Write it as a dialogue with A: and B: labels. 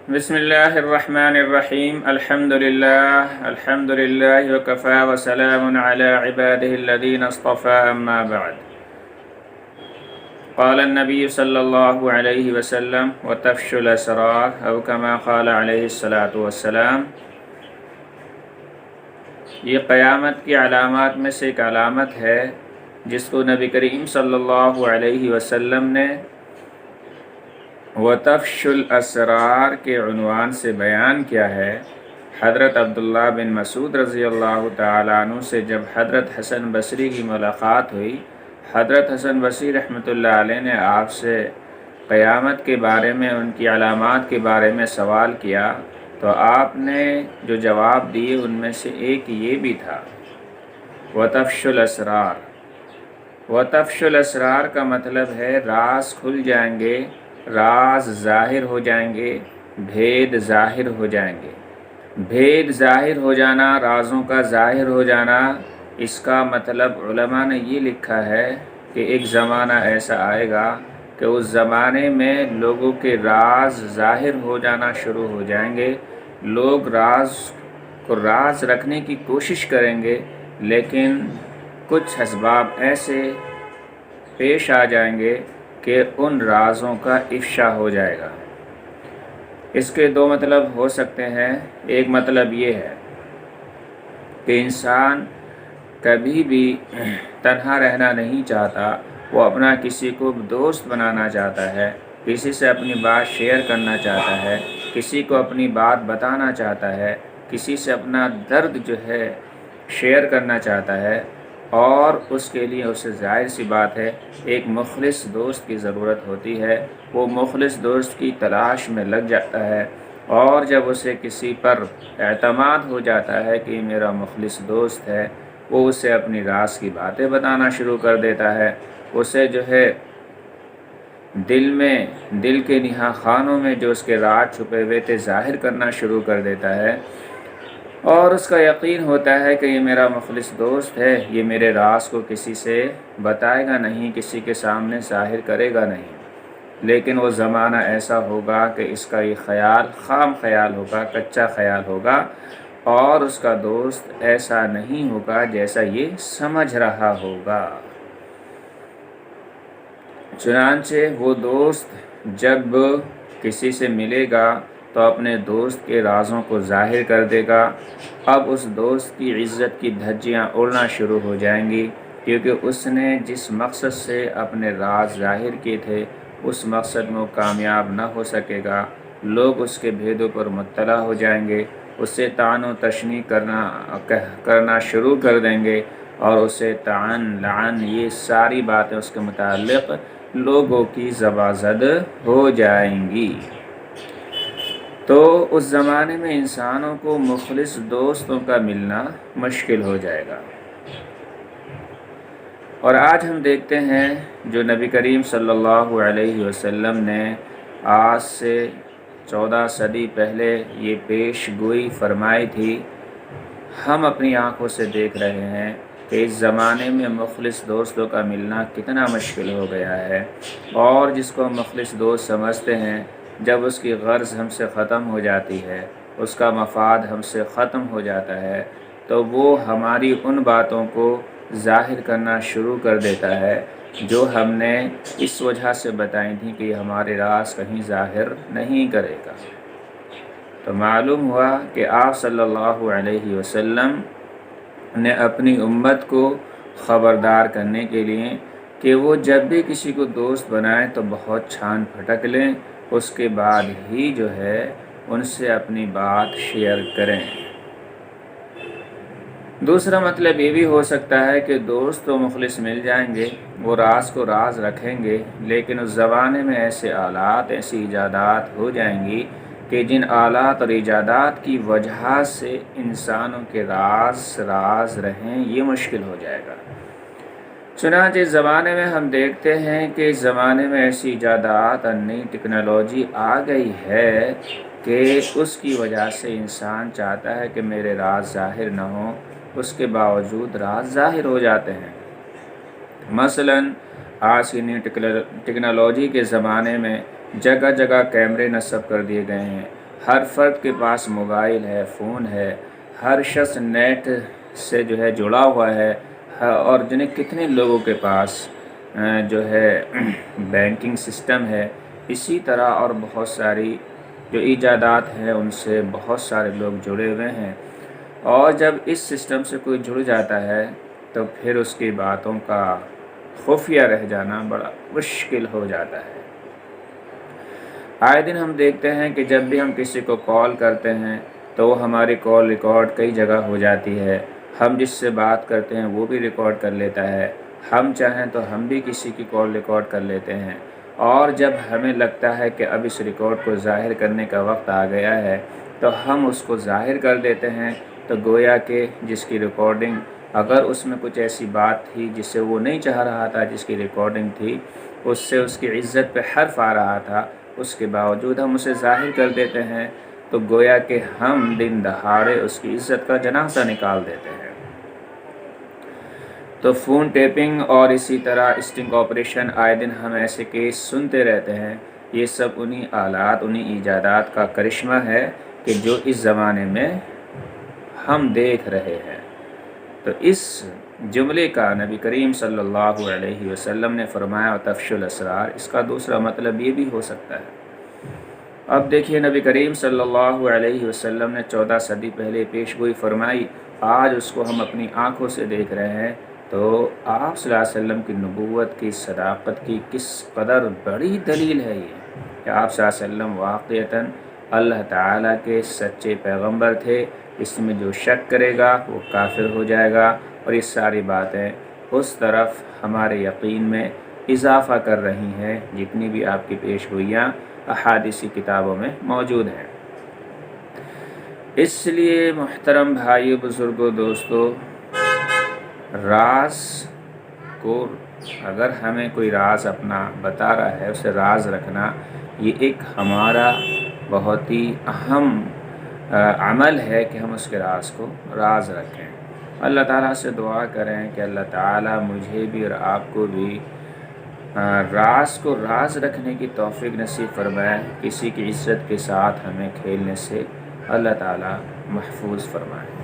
A: بسم اللہ الرحمن الرحیم الحمد للہ وکفى وسلام علی عباده الذین اصطفى اما بعد قال النبی صلی اللہ علیہ وسلم وتفشوا الاسرار او کما قال علیہ الصلاۃ والسلام۔ یہ قیامت کی علامات میں سے ایک علامت ہے جس کو نبی کریم صلی اللہ علیہ وسلم نے وَتَفْشُ الْأَسْرَارِ کے عنوان سے بیان کیا ہے۔ حضرت عبداللہ بن مسعود رضی اللہ تعالیٰ عنہ سے جب حضرت حسن بصری کی ملاقات ہوئی، حضرت حسن بصری رحمۃ اللہ علیہ نے آپ سے قیامت کے بارے میں، ان کی علامات کے بارے میں سوال کیا، تو آپ نے جو جواب دیے ان میں سے ایک یہ بھی تھا وَتَفْشُ الْأَسْرَارِ۔ وَتَفْشُ الْأَسْرَارِ کا مطلب ہے راز کھل جائیں گے، راز ظاہر ہو جائیں گے، بھید ظاہر ہو جائیں گے۔ بھید ظاہر ہو جانا، رازوں کا ظاہر ہو جانا، اس کا مطلب علماء نے یہ لکھا ہے کہ ایک زمانہ ایسا آئے گا کہ اس زمانے میں لوگوں کے راز ظاہر ہو جانا شروع ہو جائیں گے۔ لوگ راز کو راز رکھنے کی کوشش کریں گے، لیکن کچھ اسباب ایسے پیش آ جائیں گے کہ ان رازوں کا افشا ہو جائے گا۔ اس کے دو مطلب ہو سکتے ہیں۔ ایک مطلب یہ ہے کہ انسان کبھی بھی تنہا رہنا نہیں چاہتا، وہ اپنا کسی کو دوست بنانا چاہتا ہے، کسی سے اپنی بات شیئر کرنا چاہتا ہے، کسی کو اپنی بات بتانا چاہتا ہے، کسی سے اپنا درد جو ہے شیئر کرنا چاہتا ہے، اور اس کے لیے اسے ظاہر سی بات ہے ایک مخلص دوست کی ضرورت ہوتی ہے۔ وہ مخلص دوست کی تلاش میں لگ جاتا ہے، اور جب اسے کسی پر اعتماد ہو جاتا ہے کہ یہ میرا مخلص دوست ہے، وہ اسے اپنی راز کی باتیں بتانا شروع کر دیتا ہے، اسے جو ہے دل کے نہا خانوں میں جو اس کے راز چھپے ہوئے تھے ظاہر کرنا شروع کر دیتا ہے، اور اس کا یقین ہوتا ہے کہ یہ میرا مخلص دوست ہے، یہ میرے راز کو کسی سے بتائے گا نہیں، کسی کے سامنے ظاہر کرے گا نہیں۔ لیکن وہ زمانہ ایسا ہوگا کہ اس کا یہ خیال خام خیال ہوگا، کچا خیال ہوگا، اور اس کا دوست ایسا نہیں ہوگا جیسا یہ سمجھ رہا ہوگا۔ چنانچہ وہ دوست جب کسی سے ملے گا تو اپنے دوست کے رازوں کو ظاہر کر دے گا۔ اب اس دوست کی عزت کی دھجیاں اڑنا شروع ہو جائیں گی، کیونکہ اس نے جس مقصد سے اپنے راز ظاہر کیے تھے اس مقصد میں وہ کامیاب نہ ہو سکے گا۔ لوگ اس کے بھیدوں پر مطلع ہو جائیں گے، اس سے طعن و تشنیع کرنا شروع کر دیں گے، اور اسے طعن، لعن، یہ ساری باتیں اس کے متعلق لوگوں کی زبان زد ہو جائیں گی۔ تو اس زمانے میں انسانوں کو مخلص دوستوں کا ملنا مشکل ہو جائے گا۔ اور آج ہم دیکھتے ہیں جو نبی کریم صلی اللہ علیہ وسلم نے آج سے 14 صدی پہلے یہ پیش گوئی فرمائی تھی، ہم اپنی آنکھوں سے دیکھ رہے ہیں کہ اس زمانے میں مخلص دوستوں کا ملنا کتنا مشکل ہو گیا ہے، اور جس کو ہم مخلص دوست سمجھتے ہیں، جب اس کی غرض ہم سے ختم ہو جاتی ہے، اس کا مفاد ہم سے ختم ہو جاتا ہے، تو وہ ہماری ان باتوں کو ظاہر کرنا شروع کر دیتا ہے جو ہم نے اس وجہ سے بتائی تھی کہ یہ ہمارے راز کہیں ظاہر نہیں کرے گا۔ تو معلوم ہوا کہ آپ صلی اللہ علیہ وسلم نے اپنی امت کو خبردار کرنے کے لیے کہ وہ جب بھی کسی کو دوست بنائیں تو بہت چھان پھٹک لیں، اس کے بعد ہی جو ہے ان سے اپنی بات شیئر کریں۔ دوسرا مطلب یہ بھی ہو سکتا ہے کہ دوست و مخلص مل جائیں گے، وہ راز کو راز رکھیں گے، لیکن اس زمانے میں ایسے آلات، ایسی ایجادات ہو جائیں گی کہ جن آلات اور ایجادات کی وجہ سے انسانوں کے راز رہیں یہ مشکل ہو جائے گا۔ چنانچہ اس زمانے میں ہم دیکھتے ہیں کہ اس زمانے میں ایسی ایجادات اور نئی ٹیکنالوجی آ گئی ہے کہ اس کی وجہ سے انسان چاہتا ہے کہ میرے راز ظاہر نہ ہوں، اس کے باوجود راز ظاہر ہو جاتے ہیں۔ مثلاً آج کی نئی ٹیکنالوجی کے زمانے میں جگہ جگہ کیمرے نصب کر دیے گئے ہیں، ہر فرد کے پاس موبائل ہے، فون ہے، ہر شخص نیٹ سے جو ہے جڑا ہوا ہے، اور جنہیں کتنے لوگوں کے پاس جو ہے بینکنگ سسٹم ہے۔ اسی طرح اور بہت ساری جو ایجادات ہیں ان سے بہت سارے لوگ جڑے ہوئے ہیں، اور جب اس سسٹم سے کوئی جڑ جاتا ہے تو پھر اس کی باتوں کا خفیہ رہ جانا بڑا مشکل ہو جاتا ہے۔ آئے دن ہم دیکھتے ہیں کہ جب بھی ہم کسی کو کال کرتے ہیں تو وہ ہماری کال ریکارڈ کئی جگہ ہو جاتی ہے، ہم جس سے بات کرتے ہیں وہ بھی ریکارڈ کر لیتا ہے، ہم چاہیں تو ہم بھی کسی کی کال ریکارڈ کر لیتے ہیں، اور جب ہمیں لگتا ہے کہ اب اس ریکارڈ کو ظاہر کرنے کا وقت آ گیا ہے تو ہم اس کو ظاہر کر دیتے ہیں، تو گویا کہ جس کی ریکارڈنگ اگر اس میں کچھ ایسی بات تھی جسے وہ نہیں چاہ رہا تھا، جس کی ریکارڈنگ تھی اس سے اس کی عزت پہ حرف آ رہا تھا، اس کے باوجود ہم اسے ظاہر کر دیتے ہیں، تو گویا کہ ہم دن دہاڑے اس کی عزت کا جنازہ نکال دیتے ہیں۔ تو فون ٹیپنگ اور اسی طرح اسٹنگ آپریشن آئے دن ہم ایسے کیس سنتے رہتے ہیں۔ یہ سب انہی آلات، انہی ایجادات کا کرشمہ ہے کہ جو اس زمانے میں ہم دیکھ رہے ہیں۔ تو اس جملے کا نبی کریم صلی اللہ علیہ وسلم نے فرمایا تفشی الاسرار، اس کا دوسرا مطلب یہ بھی ہو سکتا ہے۔ اب دیکھیے نبی کریم صلی اللہ علیہ وسلم نے 14 صدی پہلے پیش گوئی فرمائی، آج اس کو ہم اپنی آنکھوں سے دیکھ رہے ہیں، تو آپ صلی اللہ علیہ وسلم کی نبوت کی صداقت کی کس قدر بڑی دلیل ہے یہ کہ آپ صلی اللہ علیہ وسلم واقعتاً اللہ تعالیٰ کے سچے پیغمبر تھے۔ اس میں جو شک کرے گا وہ کافر ہو جائے گا، اور یہ ساری باتیں اس طرف ہمارے یقین میں اضافہ کر رہی ہیں جتنی بھی آپ کی پیش گوئیاں احادیثی کتابوں میں موجود ہیں۔ اس لیے محترم بھائیو، بزرگوں، دوستو، راز کو اگر ہمیں کوئی راز اپنا بتا رہا ہے اسے راز رکھنا، یہ ایک ہمارا بہت ہی اہم عمل ہے کہ ہم اس کے راز کو راز رکھیں۔ اللہ تعالیٰ سے دعا کریں کہ اللہ تعالیٰ مجھے بھی اور آپ کو بھی راز کو راز رکھنے کی توفیق نصیب فرمائے، کسی کی عزت کے ساتھ ہمیں کھیلنے سے اللہ تعالیٰ محفوظ فرمائے۔